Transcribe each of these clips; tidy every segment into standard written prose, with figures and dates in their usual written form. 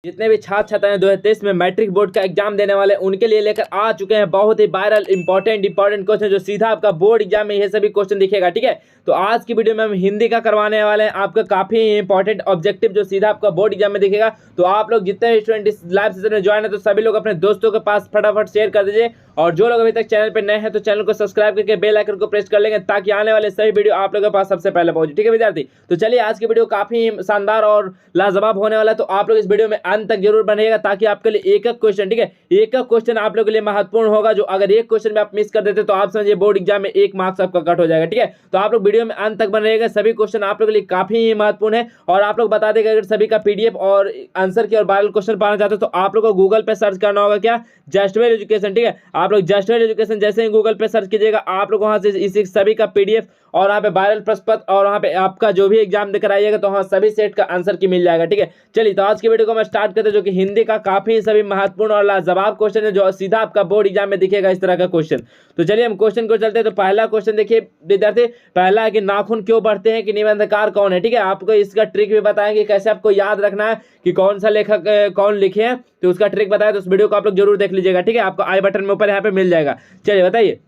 जितने भी छात्र छात्राएं 2023 में मैट्रिक बोर्ड का एग्जाम देने वाले उनके लिए लेकर आ चुके हैं बहुत ही वायरल इंपॉर्टेंट क्वेश्चन जो सीधा आपका बोर्ड एग्जाम में ये सभी क्वेश्चन दिखेगा। ठीक है, तो आज की वीडियो में हम हिंदी का करवाने वाले हैं आपका काफी इंपॉर्टेंट ऑब्जेक्टिव जो सीधा आपका बोर्ड एग्जाम में दिखेगा। तो आप लोग जितने भी स्टूडेंट इस लाइव सेशन में ज्वाइन है तो सभी लोग अपने दोस्तों के पास फटाफट शेयर कर दीजिए, और जो लोग अभी तक चैनल पर नए हैं तो चैनल को सब्सक्राइब करके बेल आइकन को प्रेस कर लेंगे ताकि आने वाले सभी वीडियो आप लोगों के पास सबसे पहले पहुंचे। ठीक है विद्यार्थी, तो चलिए आज की वीडियो काफी शानदार और लाजवाब होने वाला है, तो आप लोग इस वीडियो में अंत तक जरूर बनेगा ताकि आपके लिए एक एक क्वेश्चन, ठीक है, एक एक क्वेश्चन आप लोगों के लिए महत्वपूर्ण होगा। जो अगर एक क्वेश्चन में आप मिस कर देते तो आप समझिए बोर्ड एग्जाम में 1 मार्क्स आपका कट हो जाएगा। ठीक है, तो आप लोग वीडियो में अंत तक बने रहेगा, सभी क्वेश्चन आप लोगों के लिए काफी महत्वपूर्ण है। और आप लोग बता देगा अगर सभी का पीडीएफ और आंसर की और वायरल क्वेश्चन पाना चाहते हो तो आप लोग को गूगल पे सर्च करना होगा, क्या, जस्टवेल एजुकेशन। ठीक है, आप लोग जस्टवेल एजुकेशन जैसे ही गूगल पे सर्च कीजिएगा आप लोग वहां से इसी सभी का पीडीएफ और वहाँ पे वायरल प्रश्न पत्र और वहाँ पे आपका जो भी एग्जाम देकर आइएगा तो वहाँ सभी सेट का आंसर की मिल जाएगा। ठीक है, चलिए तो आज की वीडियो को मैं स्टार्ट करते हैं जो कि हिंदी का काफी सभी महत्वपूर्ण और लाजवाब क्वेश्चन है जो सीधा आपका बोर्ड एग्जाम में दिखेगा इस तरह का क्वेश्चन। तो चलिए हम क्वेश्चन को चलते हैं। तो पहला क्वेश्चन देखिए विद्यार्थी, पहला है कि नाखून क्यों बढ़ते हैं कि निबंधकार कौन है। ठीक है, आपको इसका ट्रिक भी बताएंगे कैसे आपको याद रखना है कि कौन सा लेखक कौन लिखे हैं, तो उसका ट्रिक बताया तो उस वीडियो को आप लोग जरूर देख लीजिएगा। ठीक है, आपको आई बटन में ऊपर यहाँ पे मिल जाएगा। चलिए बताइए,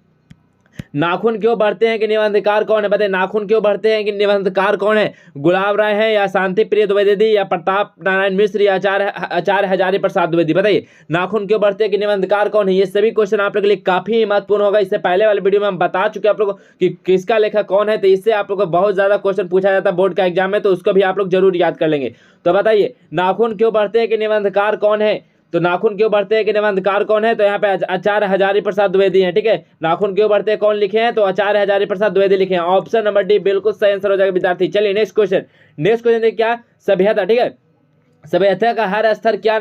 नाखून क्यों बढ़ते हैं कि निबंधकार कौन है। बताइए नाखून क्यों बढ़ते हैं कि निबंधकार कौन है, गुलाब राय है या शांति प्रिय द्विवेदी या प्रताप नारायण मिश्र या आचार्य हजारी प्रसाद द्विवेदी। बताइए नाखून क्यों बढ़ते हैं कि निबंधकार कौन है। ये सभी क्वेश्चन आप लोग के लिए काफी महत्वपूर्ण होगा। इससे पहले वाले वीडियो में हम बता चुके हैं आप लोग कि किसका लेखक कौन है, तो इससे आप लोग को बहुत ज्यादा क्वेश्चन पूछा जाता है बोर्ड का एग्जाम में, तो उसको भी आप लोग जरूर याद कर लेंगे। तो बताइए नाखून क्यों बढ़ते हैं कि निबंधकार कौन है, तो नाखून क्यों बढ़ते हैं कि निबंधकार कौन है, तो यहाँ पे आचार्य हजारी प्रसाद द्विवेदी हैं। ठीक है, नाखून क्यों बढ़ते हैं कौन लिखे हैं, तो आचार्य हजारी प्रसाद द्विवेदी लिखे हैं। ऑप्शन नंबर डी बिल्कुल सही आंसर हो जाएगा विद्यार्थी। चलिए नेक्स्ट क्वेश्चन देखिए क्या, सभ्यता। ठीक है, सभ्यता का हर स्तर क्या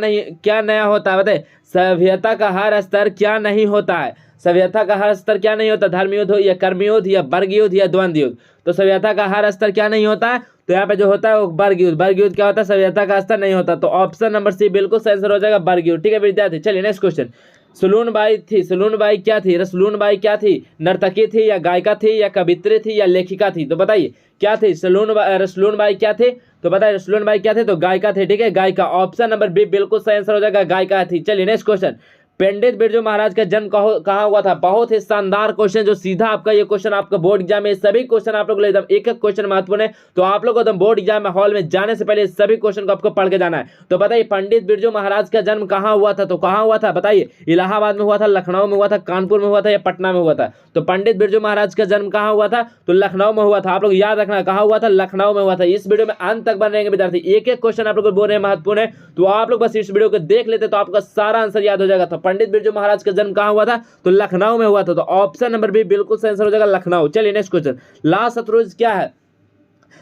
नया होता है। बताए सभ्यता का हर स्तर क्या नहीं होता है, सभ्यता का हर स्तर क्या नहीं होता, धर्म युद्ध हो या कर्म युद्ध या वर्ग युद्ध या द्वंद्व युद्ध। तो सभ्यता का हर स्तर क्या नहीं होता है, तो यहाँ पे जो होता है वो वर्ग युद्ध। वर्ग युद्ध क्या होता है, सभ्यता का स्तर नहीं होता। तो ऑप्शन नंबर सी बिल्कुल सही आंसर हो जाएगा, वर्ग युद्ध। ठीक है विद्यार्थी, चलिए नेक्स्ट क्वेश्चन। सलूनबाई थी, सलूनबाई क्या थी, रसलूनबाई क्या थी, नर्तकी थी या गायिका थी या कवित्री थी या लेखिका थी। तो बताइए क्या थी, रसलूनबाई क्या थे, तो बताइए रसलूनबाई क्या थे, तो गायिका थे। ठीक है, गायिका। ऑप्शन नंबर बी बिल्कुल सही आंसर हो जाएगा, गायिका थी। चलिए नेक्स्ट क्वेश्चन, पंडित बिरजू महाराज का जन्म कहाँ हुआ था। बहुत ही शानदार क्वेश्चन जो सीधा आपका ये क्वेश्चन आपका बोर्ड एग्जाम में, सभी क्वेश्चन आप लोग एकदम एक एक क्वेश्चन महत्वपूर्ण है। तो आप लोग एकदम बोर्ड एग्जाम में हॉल में जाने से पहले सभी क्वेश्चन को आपको पढ़ के जाना है। तो बताइए पंडित बिरजू महाराज का जन्म कहाँ हुआ था, तो कहाँ हुआ था, बताइए इलाहाबाद में हुआ था, लखनऊ में हुआ था, कानपुर में हुआ था या पटना में हुआ था। तो पंडित बिरजू महाराज का जन्म कहाँ हुआ था, तो लखनऊ में हुआ था। आप लोग याद रखना कहाँ हुआ था, लखनऊ में हुआ था। इस वीडियो में अंत तक बन रहेंगे विद्यार्थी, एक एक क्वेश्चन आप लोग को बोल रहे हैं महत्वपूर्ण है, तो आप लोग बस इस वीडियो को देख लेते तो आपका सारा आंसर याद हो जाएगा। तो पंडित बिरजू महाराज जन्म कहां हुआ था, तो लखनऊ में हुआ था। तो ऑप्शन नंबर बी बिल्कुल सही आंसर हो जाएगा, लखनऊ। चलिए नेक्स्ट क्वेश्चन, ला शतरुंज क्या है,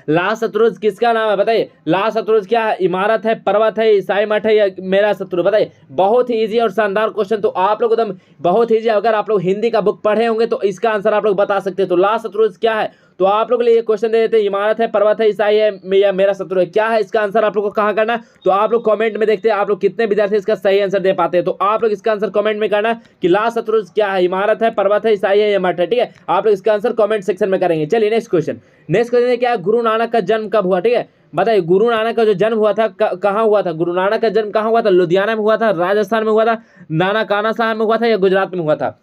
ला शतरुंज किसका नाम है। बताइए ला शतरुंज क्या है, इमारत है, पर्वत है, ईसाई मठ है या मेरा शत्रु। बताइए बहुत ही इजी और शानदार क्वेश्चन, तो आप लोग एकदम बहुत इजी, अगर आप लोग हिंदी का बुक पढ़े होंगे तो इसका आंसर आप लोग बता सकते हैं। तो ला शतरुंज क्या है, तो आप लोग के लिए ये क्वेश्चन दे देते हैं, इमारत है, पर्वत है, ईसाई है या मेरा शत्रु है। क्या है इसका आंसर आप लोग को कहाँ करना है, तो आप लोग कमेंट में देखते हैं आप लोग कितने विद्यार्थी इसका सही आंसर दे पाते हैं। तो आप लोग इसका आंसर कमेंट में करना कि ला शतरुंज क्या है, इमारत है, पर्वत है, ईसाई है या मठ है। ठीक है, आप लोग इसका आंसर कमेंट सेक्शन में करेंगे। चलिए नेक्स्ट क्वेश्चन क्या है, गुरु नानक का जन्म कब हुआ। ठीक है, बताइए गुरु नानक का जो जन्म हुआ था कहाँ हुआ था, गुरु नानक का जन्म कहाँ हुआ था, लुधियाना में हुआ था, राजस्थान में हुआ था, नानकाना साहब में हुआ था या गुजरात में हुआ था।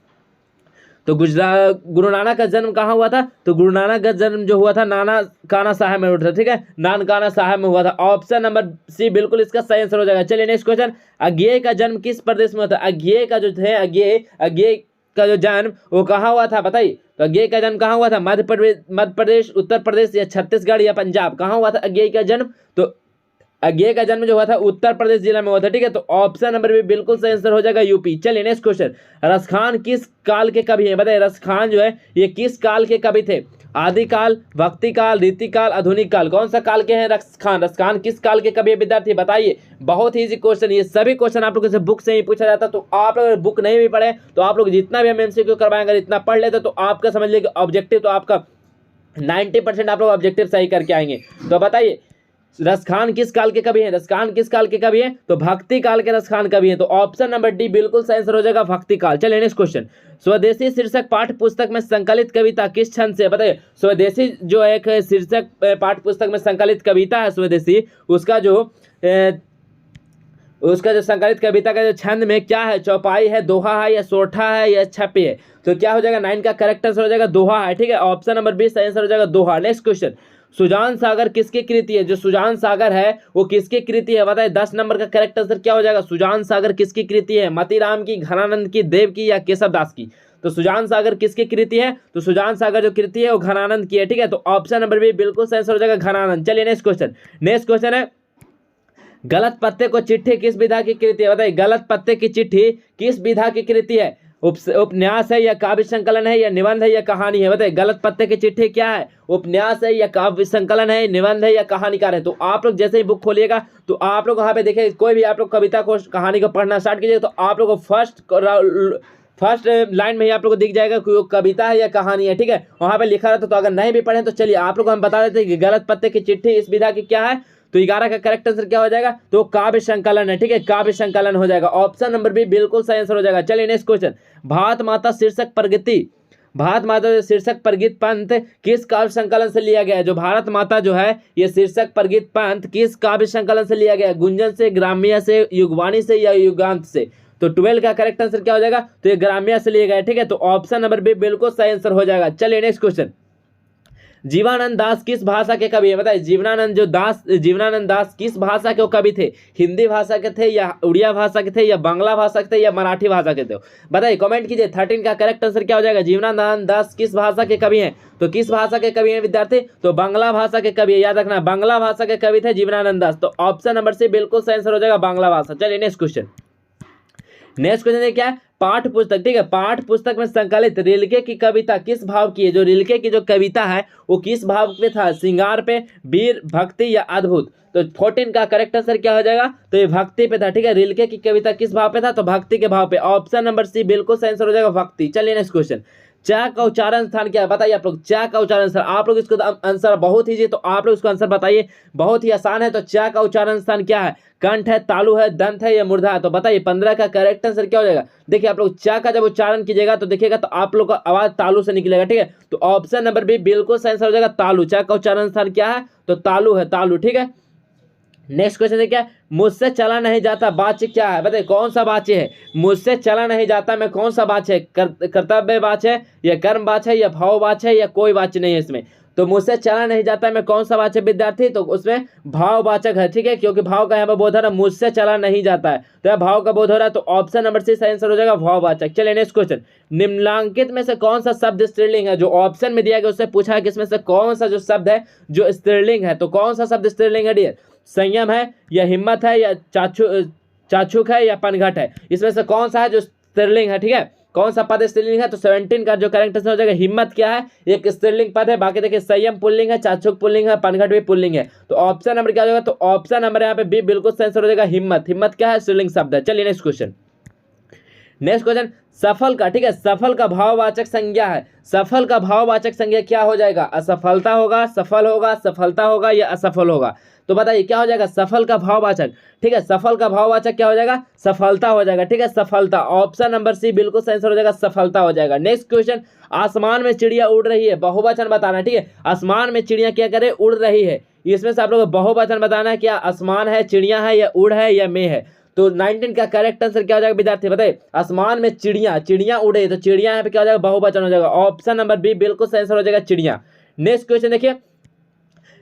तो गुरु नानक का जन्म कहाँ हुआ था, तो गुरु नानक का जन्म जो हुआ था नानकाना साहब में हुआ था। ठीक है, नानकाना साहब में हुआ था। ऑप्शन नंबर सी बिल्कुल इसका सही आंसर हो जाएगा। चलिए नेक्स्ट क्वेश्चन, अज्ञेय का जन्म किस प्रदेश में हुआ था। अज्ञेय का जो थे अज्ञेय का जो जन्म वो कहाँ हुआ था, बताइए तो अज्ञेय का जन्म कहाँ हुआ था, मध्य प्रदेश, उत्तर प्रदेश या छत्तीसगढ़ या पंजाब। कहाँ हुआ था अज्ञेय का जन्म, तो अज्ञेय का जन्म जो हुआ था उत्तर प्रदेश जिला में हुआ था। ठीक है, तो ऑप्शन नंबर भी बिल्कुल सही आंसर हो जाएगा, यूपी। चलिए नेक्स्ट क्वेश्चन, रसखान किस काल के कवि हैं। बताइए रसखान जो है ये किस काल के कवि थे, आदिकाल, भक्ति काल, रीति काल, आधुनिक काल। कौन सा काल के हैं रसखान, रसखान किस काल के कवि है विद्यार्थी, बताइए। बहुत ही इजी क्वेश्चन, ये सभी क्वेश्चन आप लोगों से बुक से ही पूछा जाता है। तो आप लोग बुक नहीं भी पढ़े तो आप लोग जितना भी हम एमसीक्यू करवाएंगे इतना पढ़ लेते तो आपका समझ लीजिए ऑब्जेक्टिव तो आपका 90% आप लोग ऑब्जेक्टिव सही करके आएंगे। तो बताइए रसखान किस काल के कवि हैं, रसखान किस काल के कवि हैं, तो भक्ति काल के रसखान कवि हैं। तो ऑप्शन नंबर डी बिल्कुल सही आंसर हो जाएगा, भक्ति काल। चलिए नेक्स्ट क्वेश्चन, स्वदेशी शीर्षक पाठ्य पुस्तक में संकलित कविता किस छंद से। बताइए स्वदेशी जो एक शीर्षक पाठ्य पुस्तक में संकलित कविता है स्वदेशी, उसका जो उसका जो संकलित कविता का जो छंद में क्या है, चौपाई है, दोहा है, या सोठा है, या छपी है। तो क्या हो जाएगा, 9 का करेक्ट आंसर हो जाएगा दोहा है। ठीक है, ऑप्शन नंबर 20 सही आंसर हो जाएगा दोहा। नेक्स्ट क्वेश्चन, सुजान सागर किसकी कृति है? जो सुजान सागर है वो किसकी कृति है बताइए। 10 नंबर का करेक्ट आंसर क्या हो जाएगा, सुजान सागर किसकी कृति है? मतीराम की, घनानंद की, देव की, या केशव दास की? तो सुजान सागर किसकी कृति है? तो सुजान सागर जो कृति है वो घनानंद की है। ठीक है, तो ऑप्शन नंबर बी बिल्कुल सही आंसर हो जाएगा घनानंद। चलिए नेक्स्ट क्वेश्चन। नेक्स्ट क्वेश्चन है, गलत पत्ते को चिट्ठी किस विधा की कृति है बताइए। गलत पत्ते की चिट्ठी किस विधा की कृति है? उपन्यास है, या काव्य संकलन है, या निबंध है, या कहानी है? बताइए, गलत पत्ते की चिट्ठी क्या है? उपन्यास है, या काव्य संकलन है, निबंध है, या कहानीकार है? तो आप लोग जैसे ही बुक खोलिएगा तो आप लोग वहाँ पे देखिए, कोई भी आप लोग कविता को, कहानी को पढ़ना स्टार्ट कीजिएगा तो आप लोग को फर्स्ट लाइन में ही आप लोग को दिख जाएगा कि वो कविता है या कहानी है। ठीक है, वहाँ पे लिखा रहता। तो अगर नहीं भी पढ़े तो चलिए आप लोग को हम बता देते हैं कि गलत पत्ते की चिट्ठी इस विधा की क्या है। तो 11 का करेक्ट आंसर क्या हो जाएगा, तो काव्य संकलन है। ठीक है, काव्य संकलन हो जाएगा। ऑप्शन नंबर बी बिल्कुल सही आंसर हो जाएगा। चलिए नेक्स्ट क्वेश्चन, भारत माता शीर्षक प्रगति, भारत माता शीर्षक प्रगीत पंथ किस काव्य संकलन से लिया गया है? जो भारत माता जो है ये शीर्षक प्रगीत पंथ किस काव्य संकलन से लिया गया है? गुंजन से, ग्राम्य से, युगवाणी से, या युगांत से? तो 12 का करेक्ट आंसर क्या हो जाएगा, तो ये ग्राम्य से लिया गया है। ठीक है, तो ऑप्शन नंबर बी बिल्कुल सही आंसर हो जाएगा। चलिए नेक्स्ट क्वेश्चन, जीवानंद दास किस भाषा के कवि है बताइए। जीवनानंद दास किस भाषा के कवि थे? हिंदी भाषा के थे, या उड़िया भाषा के थे, या बांग्ला भाषा के थे, या मराठी भाषा के थे? बताइए, कमेंट कीजिए। 13 का करेक्ट आंसर क्या हो जाएगा, जीवनानंद दास किस भाषा के कवि हैं? तो किस भाषा के कवि हैं विद्यार्थी? तो बांग्ला भाषा के कवि है, याद रखना, बांग्ला भाषा के कवि थे जीवनानंद दास। तो ऑप्शन नंबर सी बिल्कुल सही आंसर हो जाएगा बांग्ला भाषा। चलिए नेक्स्ट क्वेश्चन। नेक्स्ट क्वेश्चन क्या है, पाठ पुस्तक। ठीक है, पाठ पुस्तक में संकलित रिल्के की कविता किस भाव की है? जो रिल्के की जो कविता है वो किस भाव पे था? श्रृंगार पे, वीर, भक्ति, या अद्भुत? तो 14 का करेक्ट आंसर क्या हो जाएगा, तो ये भक्ति पे था। ठीक है, रिल्के की कविता किस भाव पे था? तो भक्ति के भाव पे। ऑप्शन नंबर सी बिल्कुल सही आंसर हो जाएगा भक्ति। चलिए नेक्स्ट क्वेश्चन, चा का उच्चारण स्थान क्या है बताइए आप लोग। चा का उच्चारण स्थान, आप लोग इसको आंसर बहुत ईजी, तो आप लोग इसको आंसर बताइए, बहुत ही आसान है। तो चा का उच्चारण स्थान क्या है? कंठ है, तालु है, दंत है, या मूर्धा है? तो बताइए 15 का करेक्ट आंसर क्या हो जाएगा। देखिए आप लोग चा का जब उच्चारण कीजिएगा तो देखिएगा तो आप लोग का आवाज तालु से निकलेगा। ठीक है, तो ऑप्शन नंबर बी बिल्कुल सही आंसर हो जाएगा तालु। चा का उच्चारण स्थान क्या है? तो तालु है, तालु। ठीक है, नेक्स्ट क्वेश्चन है क्या, मुझसे चला नहीं जाता वाच्य क्या है बताइए। कौन सा वाच्य है? मुझसे चला नहीं जाता में कौन सा वाच्य है? कर्तव्य वाच्य है, या कर्म वाच्य है, या भाव वाच्य है, या कोई वाच्य नहीं है इसमें? तो मुझसे चला नहीं जाता में कौन सा वाचक विद्यार्थी? तो उसमें भाववाचक है। ठीक है, क्योंकि भाव का यहाँ पर बोध हो रहा है, मुझसे चला नहीं जाता है तो यह भाव का बोध हो रहा है। तो ऑप्शन नंबर सी सही आंसर हो जाएगा भाववाचक। चलिए नेक्स्ट क्वेश्चन, निम्नलिखित में से कौन सा शब्द स्त्रीलिंग है? जो ऑप्शन में दिया गया उससे पूछा है कि इसमें से कौन सा जो शब्द है जो स्त्रीलिंग है। तो कौन सा शब्द स्त्रीलिंग है डियर? संयम है, या हिम्मत है, या चाक्षुक है, या पनघट है? इसमें से कौन सा है जो स्त्रीलिंग है? ठीक है, कौन सा पद स्त्रीलिंग है? तो 17 का जो करेक्ट आंसर हो जाएगा हिम्मत क्या है? एक स्त्रीलिंग पद है। बाकी देखिए संयम पुल्लिंग है, चाक्षुक पुल्लिंग है, पनघट भी पुल्लिंग है। तो ऑप्शन नंबर क्या हो जाएगा? तो ऑप्शन नंबर यहाँ पे बी बिल्कुल सही आंसर हो जाएगा हिम्मत। हिम्मत क्या है? स्त्रीलिंग शब्द है। चलिए नेक्स्ट क्वेश्चन, नेक्स्ट क्वेश्चन सफल का, ठीक है, सफल का भाववाचक संज्ञा है। सफल का भाववाचक संज्ञा क्या हो जाएगा? असफलता होगा, सफल होगा, सफलता होगा, या असफल होगा? तो बताइए क्या हो जाएगा सफल का भाववाचक? ठीक है, सफल का भाववाचक क्या हो जाएगा? सफलता हो जाएगा। ठीक है, सफलता। ऑप्शन नंबर सी बिल्कुल सही आंसर हो जाएगा सफलता हो जाएगा। नेक्स्ट क्वेश्चन, आसमान में चिड़िया उड़ रही है, बहुवचन बताना। ठीक है, आसमान में चिड़िया क्या करे? उड़ रही है। इसमें से आप लोगों को बहुवचन बताना है, क्या आसमान है, चिड़िया है, या उड़ है, या में है? तो 19 का करेक्ट आंसर क्या हो जाएगा विद्यार्थी बताइए? आसमान में चिड़िया उड़े, तो चिड़िया यहाँ पे क्या हो जाएगा? बहुवचन हो जाएगा। ऑप्शन नंबर बी बिल्कुल सही आंसर हो जाएगा चिड़िया। नेक्स्ट क्वेश्चन देखिए,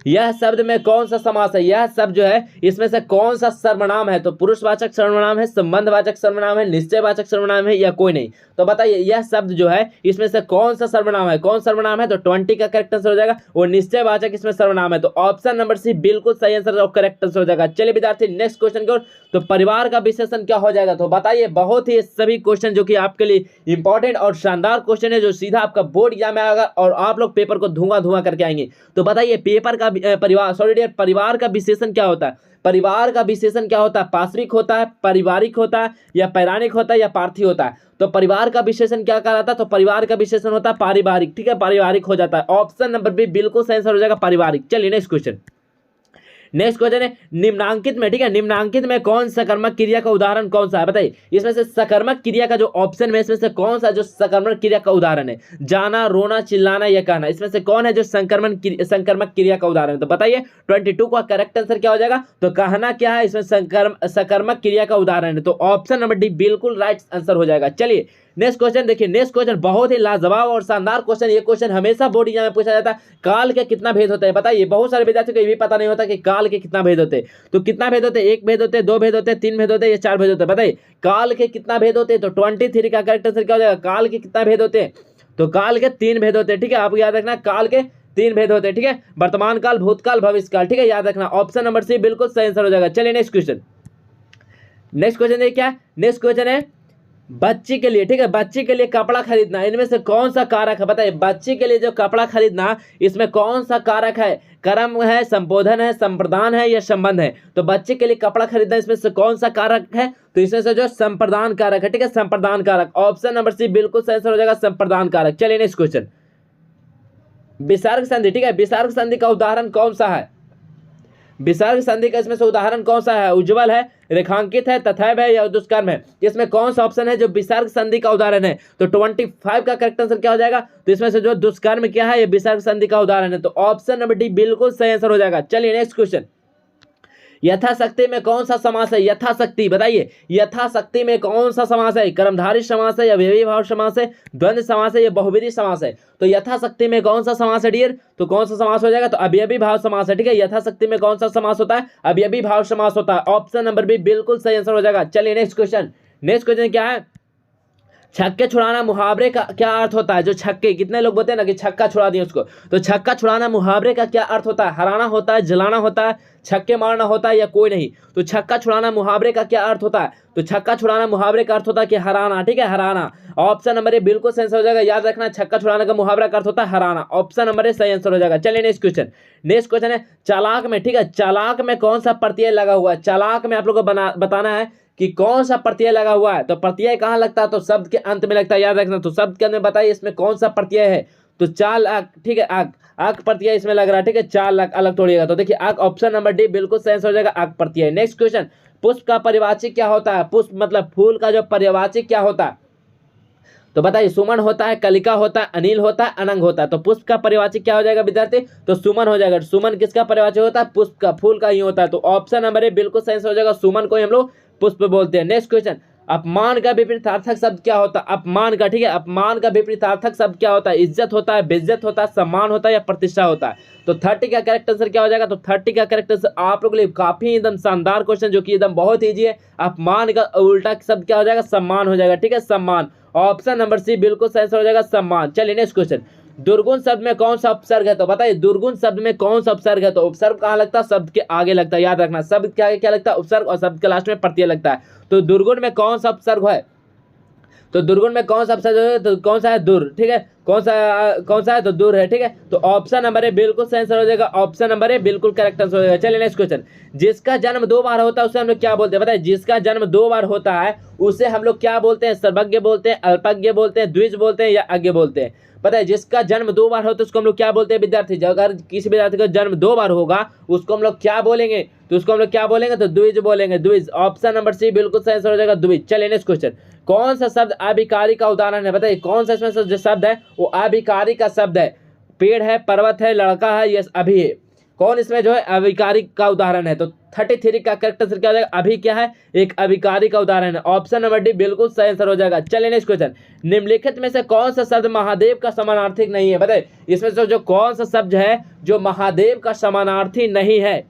यह शब्द में कौन सा समास है? यह शब्द जो है इसमें से कौन सा सर्वनाम है? तो पुरुषवाचक सर्वनाम है, संबंधवाचक सर्वनाम है, निश्चयवाचक सर्वनाम है, या कोई नहीं? तो बताइए यह शब्द जो है इसमें से कौन सा सर्वनाम है? कौन सर्वनाम है? तो 20 का करेक्ट आंसर हो जाएगा वो निश्चयवाचक इसमें सर्वनाम है। तो ऑप्शन नंबर सी बिल्कुल सही आंसर और करेक्ट आंसर हो जाएगा। चलिए विद्यार्थी नेक्स्ट क्वेश्चन की ओर, तो परिवार का विशेषण क्या हो जाएगा? तो बताइए, बहुत ही सभी क्वेश्चन जो कि आपके लिए इंपॉर्टेंट और शानदार क्वेश्चन है, जो सीधा आपका बोर्ड एग्जाम में आएगा और आप लोग पेपर को धुआं करके आएंगे। तो बताइए पेपर का परिवार का विशेषण क्या होता है? परिवार का विशेषण क्या होता है? पार्श्विक होता है, पारिवारिक होता है, या पौराणिक होता है, या पार्थी होता है? तो परिवार का विशेषण क्या कहलाता है? तो परिवार का विशेषण होता है पारिवारिक। ठीक है, पारिवारिक हो जाता है। ऑप्शन नंबर बी बिल्कुल सही आंसर हो जाएगा पारिवारिक। चलिए नेक्स्ट क्वेश्चन, नेक्स्ट क्वेश्चन है निम्नांकित में, ठीक है, निम्नांकित में कौन सकर्मक क्रिया का उदाहरण कौन सा है? बताइए इसमें से सकर्मक क्रिया का जो ऑप्शन में इसमें से कौन सा जो सकर्मक क्रिया का उदाहरण है? जाना, रोना, चिल्लाना या कहना, इसमें से कौन है जो संकर्मक क्रिया का उदाहरण है? तो बताइए 22 का करेक्ट आंसर क्या हो जाएगा? तो कहना क्या है इसमें सकर्मक क्रिया का उदाहरण है, तो ऑप्शन नंबर डी बिल्कुल राइट आंसर हो जाएगा। चलिए नेक्स्ट क्वेश्चन देखिए, नेक्स्ट क्वेश्चन बहुत ही लाजवाब और शानदार क्वेश्चन। ये क्वेश्चन हमेशा बोर्ड एग्जाम में पूछा जाता है, काल के कितना भेद होता है? बताइए बहुत सारे विद्यार्थियों को ये भी पता नहीं होता कि काल के कितना भेद होते हैं। तो कितना भेद होते हैं? एक भेद होते हैं, दो भेद होते हैं, तीन भेद होते हैं या चार भेद होते हैं? बताइए काल के कितना भेद होते हैं? तो 23 का करेक्ट आंसर क्या हो जाएगा? काल के कितना भेद होते हैं? तो काल के 3 भेद होते हैं, ठीक है, आपको याद रखना काल के 3 भेद होते हैं, ठीक है, वर्तमान काल, भूतकाल, भविष्य काल, ठीक है, याद रखना। ऑप्शन नंबर सी बिल्कुल सही आंसर हो जाएगा। चलिए नेक्स्ट क्वेश्चन, नेक्स्ट क्वेश्चन देखिए क्या है? नेक्स्ट क्वेश्चन है बच्ची के लिए, ठीक है, बच्ची के लिए कपड़ा खरीदना, इनमें से कौन सा कारक है? बताइए बच्ची के लिए जो कपड़ा खरीदना, इसमें कौन सा कारक है? कर्म है, संबोधन है, संप्रदान है या संबंध है? तो बच्चे के लिए कपड़ा खरीदना इसमें से कौन सा कारक है? तो इसमें से जो संप्रदान कारक है, ठीक है, संप्रदान कारक। ऑप्शन नंबर सी बिल्कुल सही आंसर हो जाएगा, संप्रदान कारक। चलिए नेक्स्ट क्वेश्चन, विसर्ग संधि, ठीक है, विसर्ग संधि का उदाहरण कौन सा है? विसर्ग संधि का इसमें से उदाहरण कौन सा है? उज्ज्वल है, रेखांकित है, तथैव है या दुष्कर्म है? इसमें कौन सा ऑप्शन है जो विसर्ग संधि का उदाहरण है? तो 25 का करेक्ट आंसर क्या हो जाएगा? तो इसमें से जो दुष्कर्म क्या है, ये विसर्ग संधि का उदाहरण है, तो ऑप्शन नंबर डी बिल्कुल सही आंसर हो जाएगा। चलिए नेक्स्ट क्वेश्चन, यथाशक्ति में कौन सा समास है? यथाशक्ति, बताइए यथाशक्ति में कौन सा समास है? कर्मधारय समास है या अव्ययी भाव समास है, द्वंद्व समास है या बहुब्रीहि समास है? तो यथाशक्ति में कौन सा समास है डियर? तो कौन सा समास हो जाएगा? तो अव्ययी भाव समास है, ठीक है, यथाशक्ति में कौन सा समास होता है? अव्ययी भाव समास होता है। ऑप्शन नंबर बी बिल्कुल सही आंसर हो जाएगा। चलिए नेक्स्ट क्वेश्चन, नेक्स्ट क्वेश्चन क्या है? छक्के छुड़ाना मुहावरे का क्या अर्थ होता है? जो छक्के, कितने लोग बोलते हैं ना कि छक्का छुड़ा दिए उसको, तो छक्का छुड़ाना मुहावरे का क्या अर्थ होता है? हराना होता है, जलाना होता है, छक्के मारना होता है या कोई नहीं? तो छक्का छुड़ाना मुहावरे का क्या अर्थ होता है? तो छक्का छुड़ाना मुहावरे का अर्थ होता है कि हराना, ठीक है, हराना। ऑप्शन नंबर ए बिल्कुल सही आंसर हो जाएगा, याद रखना छक्का छुड़ाने का मुहावरा का अर्थ होता है हराना। ऑप्शन नंबर ए सही आंसर हो जाएगा। चलिए नेक्स्ट क्वेश्चन, नेक्स्ट क्वेश्चन है चालाक में, ठीक है, चालाक में कौन सा प्रत्यय लगा हुआ है? चालाक में आप लोग को बताना है कि कौन सा प्रत्यय लगा हुआ है। तो प्रत्यय कहाँ लगता है? तो शब्द के अंत में लगता है, याद रखना। तो शब्द के अंत में बताइए इसमें कौन सा प्रत्यय है? तो चालाक, ठीक है, आक, आक प्रत्यय इसमें लग रहा है, ठीक है, चालाक अलग तोड़िएगा, तो देखिए आक, ऑप्शन नंबर डी बिल्कुल सही आंसर हो जाएगा, आक प्रत्यय। नेक्स्ट क्वेश्चन, पुष्प का परिवाची क्या होता है? पुष्प मतलब फूल का जो पर्यायवाची क्या होता है? तो बताइए सुमन होता है, कलिका होता है, अनिल होता है, अनंग होता है? तो पुष्प का पर्यायवाची क्या हो जाएगा विद्यार्थी? तो सुमन हो जाएगा। सुमन किसका पर्यायवाची होता है? पुष्प का, फूल का ही होता है। तो ऑप्शन नंबर ए बिल्कुल सही आंसर हो जाएगा, सुमन को हम लोग पुष्प बोलते हैं। नेक्स्ट क्वेश्चन, अपमान का विपरीतार्थक शब्द क्या होता है? अपमान का, ठीक है, अपमान का विपरीतार्थक शब्द क्या होता है? इज्जत होता है, बेइज्जत होता है, सम्मान होता है या प्रतिष्ठा होता है? तो 30 का करेक्ट आंसर क्या हो जाएगा? तो 30 का करेक्ट आंसर आप लोगों के लिए काफी एकदम शानदार क्वेश्चन, जो कि एकदम बहुत ईजी है। अपमान का उल्टा शब्द क्या हो जाएगा? सम्मान हो जाएगा, ठीक है, सम्मान। ऑप्शन नंबर सी बिल्कुल सही आंसर हो जाएगा, सम्मान। चलिए नेक्स्ट क्वेश्चन, दुर्गुण शब्द में कौन सा उपसर्ग है? तो बताइए दुर्गुण शब्द में कौन सा उपसर्ग है? तो उपसर्ग कहाँ लगता है? शब्द के आगे लगता है, याद रखना, शब्द के आगे क्या लगता है? उपसर्ग, और शब्द के लास्ट में प्रत्यय लगता है। तो दुर्गुण में कौन सा उपसर्ग है? तो दुर्गुण में कौन सा उपसर्ग है? तो कौन सा है? दुर, ठीक है, कौन सा है? तो दूर है, ठीक है। तो ऑप्शन नंबर ए बिल्कुल सही आंसर हो जाएगा, ऑप्शन नंबर ए बिल्कुल करेक्ट आंसर हो जाएगा। चलिए नेक्स्ट क्वेश्चन, जिसका जन्म 2 बार होता है उसे हम लोग क्या बोलते हैं? बताइए जिसका जन्म 2 बार होता है उसे हम लोग क्या बोलते हैं? सर्वज्ञ बोलते हैं, अल्पज्ञ बोलते हैं, द्विज बोलते हैं या अज्ञ बोलते हैं? पता है जिसका जन्म 2 बार होता है उसको हम लोग क्या बोलते हैं विद्यार्थी? अगर किसी विद्यार्थी का जन्म 2 बार होगा उसको हम लोग क्या बोलेंगे? तो उसको हम लोग क्या बोलेंगे? तो द्विज बोलेंगे, द्विज। ऑप्शन नंबर सी बिल्कुल सही आंसर हो जाएगा, द्विज। चलिए नेक्स्ट क्वेश्चन, कौन सा शब्द अभिकारी का उदाहरण है? बताइए कौन सा इसमें से जो शब्द है वो अभिकारी का शब्द है? पेड़ है, पर्वत है, लड़का है, यस अभी है? कौन इसमें जो है अभिकारी का उदाहरण है? तो 33 का करेक्ट आंसर क्या हो जाएगा? अभी क्या है? एक अभिकारी का उदाहरण है। ऑप्शन नंबर डी बिल्कुल सही आंसर हो जाएगा। चलिए नेक्स्ट क्वेश्चन, निम्नलिखित में से कौन सा शब्द महादेव का समानार्थी नहीं है? बताइए इसमें से जो कौन सा शब्द है जो महादेव का समानार्थी नहीं है?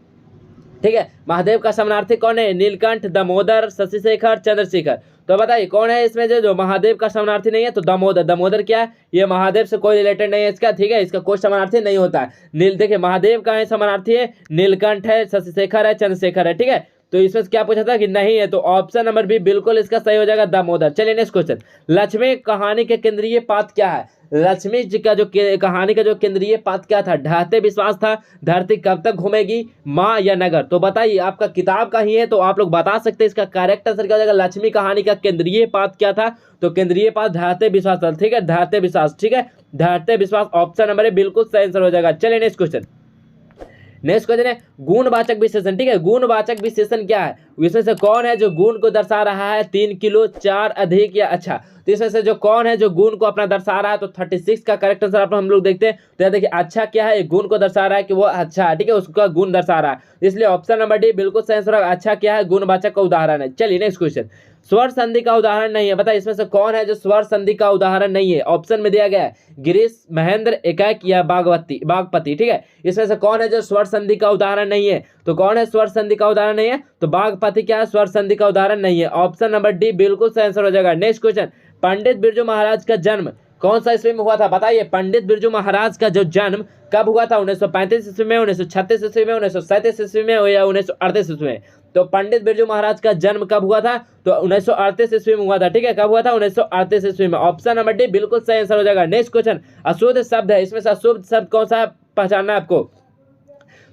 ठीक है, महादेव का समानार्थी कौन है? नीलकंठ, दामोदर, शशिशेखर, चंद्रशेखर। तो बताइए कौन है इसमें जो महादेव का समानार्थी नहीं है? तो दामोदर। दामोदर क्या है? ये महादेव से कोई रिलेटेड नहीं है इसका, ठीक है, इसका कोई समानार्थी नहीं होता है। नील, देखिए महादेव का है समानार्थी है, नीलकंठ है, शशिशेखर है, चंद्रशेखर है, ठीक है। तो इसमें क्या पूछा था कि नहीं है, तो ऑप्शन नंबर बी बिल्कुल इसका सही हो जाएगा, दामोदर। चलिए नेक्स्ट क्वेश्चन, लक्ष्मी कहानी के केंद्रीय पात्र क्या है? लक्ष्मी जी का जो कहानी का जो केंद्रीय पात्र क्या था? ढहते विश्वास था, धरती कब तक घूमेगी, माँ या नगर? तो बताइए आपका किताब का ही है तो आप लोग बता सकते हैं इसका करेक्ट आंसर क्या हो जाएगा। लक्ष्मी कहानी का केंद्रीय पात्र क्या था? तो केंद्रीय पात्र धरते विश्वास था, ठीक है, धरते विश्वास, ठीक है, धरते विश्वास। ऑप्शन नंबर ए बिल्कुल सही आंसर हो जाएगा। चलिए नेक्स्ट क्वेश्चन, नेक्स्ट क्वेश्चन है गुणवाचक विशेषण, ठीक है। गुणवाचक विशेषण क्या है, इसमें से कौन है जो गुण को दर्शा रहा है 3 किलो, 4 अधिक या अच्छा। तो इसमें से जो कौन है जो गुण को अपना दर्शा रहा है, तो 36 का करेक्ट आंसर आप हम लोग देखते हैं। तो देखिए अच्छा क्या है, गुण को दर्शा रहा है कि वो अच्छा है, ठीक है, उसका गुण दर्शा रहा है, इसलिए ऑप्शन नंबर डी बिल्कुल सही आंसर होगा। अच्छा क्या है, गुणवाचक का उदाहरण है। चलिए नेक्स्ट क्वेश्चन, स्वर संधि का उदाहरण नहीं है, बताइए इसमें से कौन है जो स्वर संधि का उदाहरण नहीं है। ऑप्शन में दिया गया है गिरीश, महेंद्र, एकाएक या बागपति, ठीक है। इसमें से कौन है जो स्वर संधि का उदाहरण नहीं है, तो कौन है स्वर संधि का उदाहरण नहीं है, तो बागपति क्या है, स्वर संधि का उदाहरण नहीं है। ऑप्शन नंबर डी बिल्कुल सही आंसर हो जाएगा। नेक्स्ट क्वेश्चन, पंडित बिरजू महाराज का जन्म कौन सा ईस्वी में हुआ था, बताइए पंडित बिरजू महाराज का जो जन्म कब हुआ था, 1935 ईस्वी में, 1936 ईस्वी में, 1937 ईस्वी में या 1938 ईस्वी में। तो पंडित बिरजू महाराज का जन्म कब हुआ था, तो 1938 ईस्वी में हुआ था, ठीक है। कब हुआ था, 1938 ईस्वी में। ऑप्शन नंबर डी बिल्कुल सही आंसर हो जाएगा। नेक्स्ट क्वेश्चन, अशुद्ध शब्द है, इसमें से अशुद्ध शब्द कौन सा पहचानना है आपको,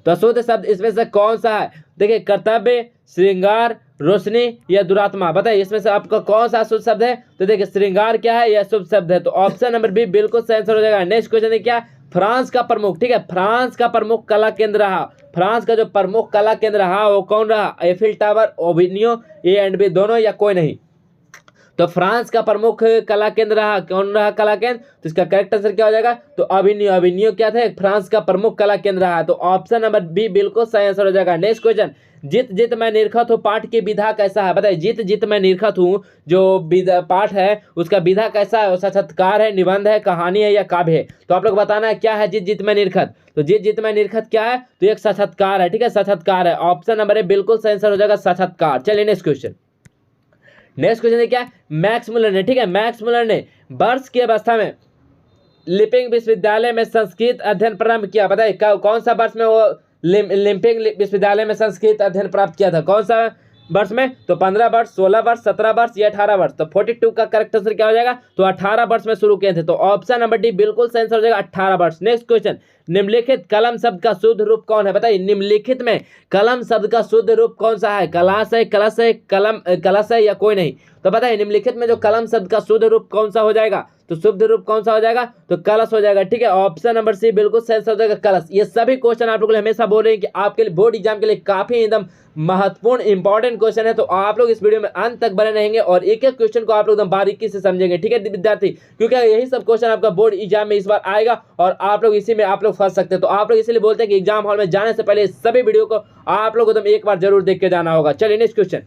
तो अशुद्ध शब्द इसमें से कौन सा है, देखिए कर्तव्य, श्रृंगार, रोशनी या दुरात्मा, बताइए इसमें से आपका कौन सा अशुद्ध शब्द है। तो देखिए श्रृंगार क्या है, यह शुभ शब्द है, तो ऑप्शन नंबर बी बिल्कुल सही आंसर हो जाएगा। नेक्स्ट क्वेश्चन है क्या, फ्रांस का प्रमुख, ठीक है, फ्रांस का प्रमुख कला केंद्र रहा, फ्रांस का जो प्रमुख कला केंद्र रहा वो कौन रहा, एफिल टावर, ओविनियो, ए एंड बी दोनों या कोई नहीं। तो फ्रांस का प्रमुख कला केंद्र रहा, कौन रहा कला केंद्र, तो इसका करेक्ट आंसर क्या हो जाएगा, तो अभिनयो, अभिनयो क्या थे, फ्रांस का प्रमुख कला केंद्र रहा, तो ऑप्शन नंबर बी बिल्कुल सही आंसर हो जाएगा। नेक्स्ट क्वेश्चन, जित जित मैं निरखत हूँ पाठ की विधा कैसा है, बताइए जित जित मैं निरखत हूँ जो पाठ है उसका विधा कैसा है, वो साक्षात्कार है, निबंध है, कहानी है या काव्य है। तो आप लोग बताना है क्या है जित जित मैं निरखत, तो जित जित मैं निरखत क्या है, तो एक साक्षात्कार है, ठीक है, साक्षात्कार है। ऑप्शन नंबर ए बिल्कुल सही आंसर हो जाएगा, साक्षात्कार। चलिए नेक्स्ट क्वेश्चन, नेक्स्ट क्वेश्चन है क्या, मैक्स मुलर ने, ठीक है, मैक्स मुलर ने वर्ष की अवस्था में लिपिंग विश्वविद्यालय में संस्कृत अध्ययन प्रारंभ किया, बताइए कौन सा वर्ष में वो लिपिंग विश्वविद्यालय में संस्कृत अध्ययन प्राप्त किया था, कौन सा वर्ष में, तो 15 वर्ष, 16 वर्ष, 17 वर्ष या 18 वर्ष। तो 42 का करेक्ट आंसर क्या हो जाएगा, तो 18 वर्ष में शुरू किए थे, तो ऑप्शन नंबर डी बिल्कुल सही आंसर हो जाएगा, 18 वर्ष। नेक्स्ट क्वेश्चन, निम्नलिखित कलम शब्द का शुद्ध रूप कौन है, बताइए निम्नलिखित में कलम शब्द का शुद्ध रूप कौन सा है, कलाश है, कलश है, कलश है या कोई नहीं। तो बताइए निम्नलिखित में जो कलम शब्द का शुद्ध रूप कौन सा हो जाएगा, तो शुद्ध रूप कौन सा हो जाएगा, तो कलश हो जाएगा, ठीक है। ऑप्शन नंबर सी बिल्कुल सही हो जाएगा, कलश। ये सभी क्वेश्चन आप लोग हमेशा बोल रहे हैं कि आपके लिए बोर्ड एग्जाम के लिए काफी एकदम महत्वपूर्ण इंपॉर्टेंट क्वेश्चन है, तो आप लोग इस वीडियो में अंत तक बने रहेंगे और एक एक क्वेश्चन को आप लोग एकदम बारीकी से समझेंगे, ठीक है विद्यार्थी, क्योंकि यही सब क्वेश्चन आपका बोर्ड एग्जाम में इस बार आएगा और आप लोग इसी में आप लोग फंस सकते हैं। तो आप लोग इसलिए बोलते हैं कि एग्जाम हॉल में जाने से पहले सभी वीडियो को आप लोग एकदम एक बार जरूर देख के जाना होगा। चलिए नेक्स्ट क्वेश्चन,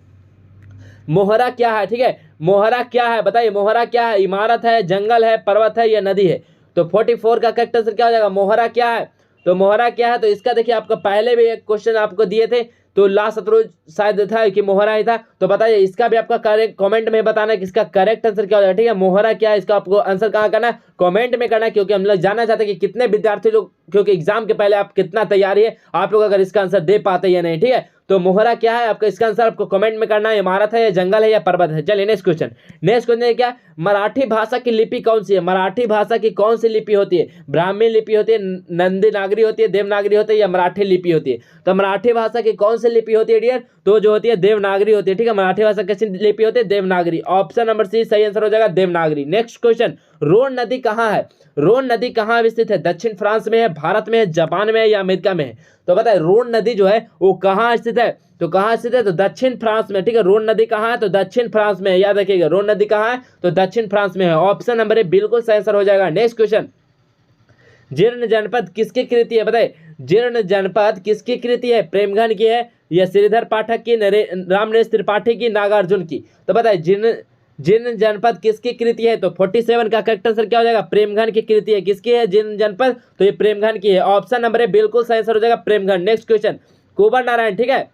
मोहरा क्या है, ठीक है, मोहरा क्या है, बताइए मोहरा क्या है, इमारत है, जंगल है, पर्वत है या नदी है। तो 44 का करेक्ट आंसर क्या हो जाएगा, मोहरा क्या है, तो मोहरा क्या है, तो इसका देखिए आपका पहले भी एक क्वेश्चन आपको दिए थे, तो लास्ट शत्रु शायद था कि मोहरा ही था। तो बताइए इसका भी आपका करेक्ट कमेंट में बताना है कि इसका करेक्ट आंसर क्या हो जाएगा, ठीक है। मोहरा क्या है, इसका आपको आंसर कहाँ करना है, कमेंट में करना है, क्योंकि हम लोग जानना चाहते हैं कि कितने विद्यार्थी लोग, क्योंकि एग्जाम के पहले आप कितना तैयारी है आप लोग अगर इसका आंसर दे पाते या नहीं, ठीक है। तो मोहरा क्या है आपका, इसका आंसर आपको कमेंट में करना है, इमारत है या जंगल है या पर्वत है। चलिए नेक्स्ट क्वेश्चन, नेक्स्ट क्वेश्चन है क्या, मराठी भाषा की लिपि कौन सी है, मराठी भाषा की कौन सी लिपि होती है, ब्राह्मी लिपि होती है, नंदी नागरी होती है, देवनागरी होती है या मराठी लिपि होती है। तो मराठी भाषा की कौन सी लिपि होती है डियर, तो जो होती है देवनागरी होती है, ठीक है। मराठी भाषा कैसी लिपि होती है, देवनागरी। ऑप्शन नंबर सी सही आंसर हो जाएगा, देवनागरी। नेक्स्ट क्वेश्चन, रोन नदी कहाँ है, रोन नदी कहाँ स्थित है, दक्षिण फ्रांस में है, भारत में है, जापान में है या अमेरिका में है। तो बताए रोन नदी जो है वो कहाँ स्थित है, तो कहाँ स्थित है, तो दक्षिण फ्रांस में, ठीक है। रोन नदी कहाँ है, तो दक्षिण फ्रांस में है, याद रखिएगा रोन नदी कहाँ है, तो दक्षिण फ्रांस में है। ऑप्शन नंबर ए बिल्कुल सही आंसर हो जाएगा। नेक्स्ट क्वेश्चन, जीर्ण जनपद किसकी कृति है, बताए जीर्ण जनपद किसकी कृति है, प्रेमघन की है या श्रीधर पाठक की, रामनरेश त्रिपाठी की, नागार्जुन की। तो बताए जीर्ण जनपद किसकी कृति है, तो 47 का करेक्ट आंसर क्या हो जाएगा, प्रेमघन की कृति है। किसकी है जीर्ण जनपद, तो ये प्रेमघन की है। ऑप्शन नंबर ए बिल्कुल सही आंसर हो जाएगा, प्रेमघन। नेक्स्ट क्वेश्चन, कुंवर नारायण, ठीक है,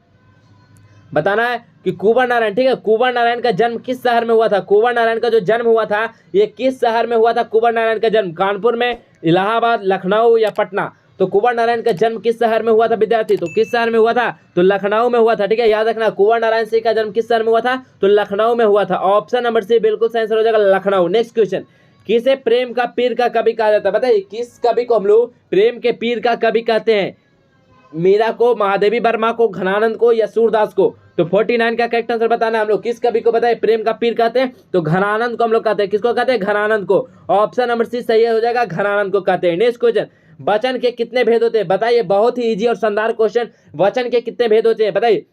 बताना है कि कुंवर नारायण, ठीक है, कुंवर नारायण का जन्म किस शहर में हुआ था, कुंवर नारायण का जो जन्म हुआ था ये किस शहर में हुआ था, कुंवर नारायण का जन्म कानपुर में, इलाहाबाद, लखनऊ या पटना। तो कुंवर नारायण का जन्म किस शहर में हुआ था विद्यार्थी, तो किस शहर में हुआ था, तो लखनऊ में हुआ था, ठीक है। याद रखना कुंवर नारायण सिंह का जन्म किस शहर में हुआ था, तो लखनऊ में हुआ था। ऑप्शन नंबर सी बिल्कुल सही आंसर हो जाएगा, लखनऊ। नेक्स्ट क्वेश्चन, किसे प्रेम का पीर का कवि कहा जाता है, बताइए किस कवि को हम लोग प्रेम के पीर का कवि कहते हैं, मीरा को, महादेवी वर्मा को, घनानंद को या सूरदास को। तो 49 का करेक्ट आंसर बताना है हम लोग, किस कवि को बताए प्रेम का पीर कहते हैं, तो घनानंद को हम लोग कहते हैं। किसको कहते हैं, घनानंद को। ऑप्शन नंबर सी सही हो जाएगा, घनानंद को कहते हैं। नेक्स्ट क्वेश्चन, वचन के कितने भेद होते हैं बताइए। बहुत ही इजी और शानदार क्वेश्चन, वचन के कितने भेद होते हैं बताइए।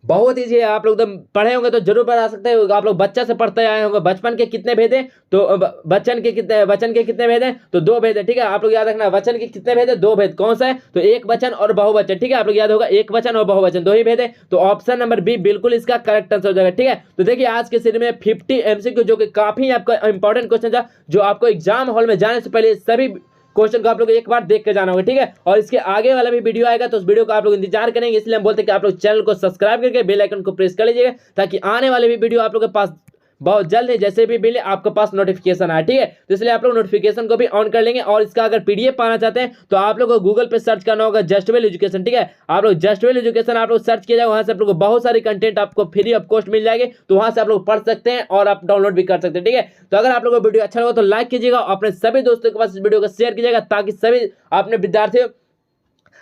बहुत ईजी है, आप लोग तो पढ़े होंगे तो जरूर बता सकते हैं। आप लोग बच्चा से पढ़ते आए होंगे। बचपन के कितने भेद हैं तो वचन के कितने भेद हैं तो दो भेद है, ठीक है। आप लोग याद रखना, वचन के कितने भेद है, दो भेद। कौन सा है तो एक वचन और बहुवचन, ठीक है। आप लोग याद होगा एक वचन और बहुवचन दो ही भेद है। तो ऑप्शन नंबर बी बिल्कुल इसका करेक्ट आंसर हो जाएगा, ठीक है। तो देखिए आज के सीरीज में 50 MCQ जो कि काफी आपका इंपॉर्टेंट क्वेश्चन था, जो आपको एग्जाम हॉल में जाने से पहले सभी क्वेश्चन को आप लोग एक बार देख के जाना होगा, ठीक है। और इसके आगे वाला भी वीडियो आएगा तो उस वीडियो को आप लोग इंतजार करेंगे, इसलिए हम बोलते हैं कि आप लोग चैनल को सब्सक्राइब करके बेल आइकन को प्रेस कर लीजिएगा, ताकि आने वाले भी वीडियो आप लोग के पास बहुत जल्द है, जैसे भी मिले आपके पास नोटिफिकेशन आए, ठीक है। तो इसलिए आप लोग नोटिफिकेशन को भी ऑन कर लेंगे। और इसका अगर PDF पाना चाहते हैं तो आप लोग को गूगल पे सर्च करना होगा जस्टवेल एजुकेशन, ठीक है। आप लोग जस्टवेल एजुकेशन आप लोग सर्च किया जाए, वहां से आप लोग को बहुत सारी कंटेंट आपको फ्री ऑफ कॉस्ट मिल जाएगी। तो वहां से आप लोग पढ़ सकते हैं और आप डाउनलोड भी कर सकते हैं, ठीक है। तो अगर आप लोग को वीडियो अच्छा लगा तो लाइक कीजिएगा, अपने सभी दोस्तों के पास इस वीडियो को शेयर कीजिएगा, ताकि सभी अपने विद्यार्थी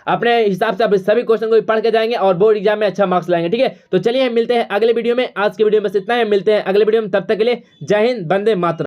अपने हिसाब से आप सभी क्वेश्चन को भी पढ़ के जाएंगे और बोर्ड एग्जाम में अच्छा मार्क्स लाएंगे, ठीक है। तो चलिए हम मिलते हैं अगले वीडियो में। आज के वीडियो में बस इतना है, मिलते हैं अगले वीडियो में। तब तक के लिए जय हिंद, वंदे मातरम।